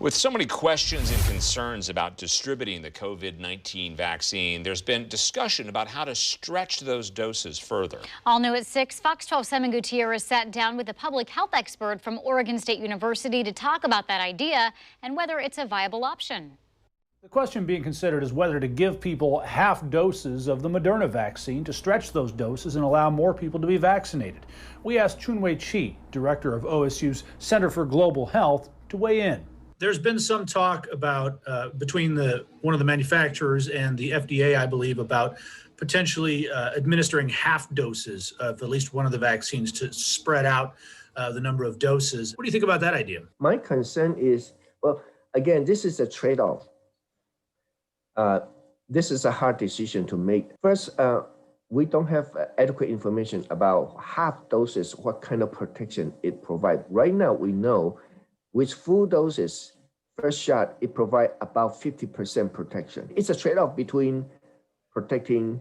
With so many questions and concerns about distributing the COVID-19 vaccine, there's been discussion about how to stretch those doses further. All new at 6, Fox 12 Simon Gutierrez sat down with a public health expert from Oregon State University to talk about that idea and whether it's a viable option. The question being considered is whether to give people half doses of the Moderna vaccine to stretch those doses and allow more people to be vaccinated. We asked Chunwei Chi, director of OSU's Center for Global Health, to weigh in. There's been some talk about between one of the manufacturers and the FDA, I believe, about potentially administering half doses of at least one of the vaccines to spread out the number of doses. What do you think about that idea? My concern is, well, again, this is a trade-off. This is a hard decision to make. First, we don't have adequate information about half doses, what kind of protection it provides. Right now, we know with full doses, first shot, it provides about 50% protection. It's a trade-off between protecting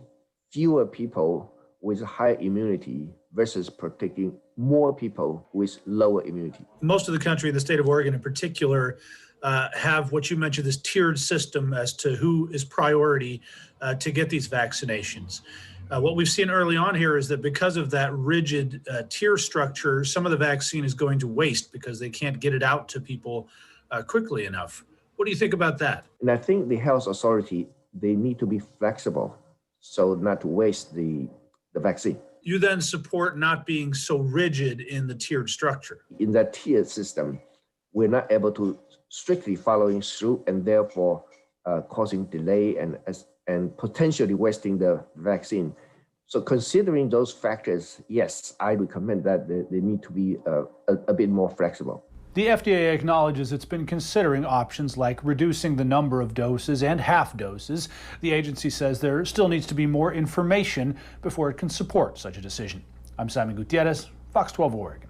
fewer people with high immunity versus protecting more people with lower immunity. Most of the country, the state of Oregon in particular, have what you mentioned, this tiered system as to who is priority to get these vaccinations. What we've seen early on here is that because of that rigid tier structure, some of the vaccine is going to waste because they can't get it out to people quickly enough. What do you think about that? And I think the health authority, they need to be flexible so not to waste the vaccine. You then support not being so rigid in the tiered structure. In that tiered system, we're not able to strictly following through and therefore causing delay and potentially wasting the vaccine. So considering those factors, yes, I recommend that they need to be a bit more flexible. The FDA acknowledges it's been considering options like reducing the number of doses and half doses. The agency says there still needs to be more information before it can support such a decision. I'm Simon Gutierrez, Fox 12 Oregon.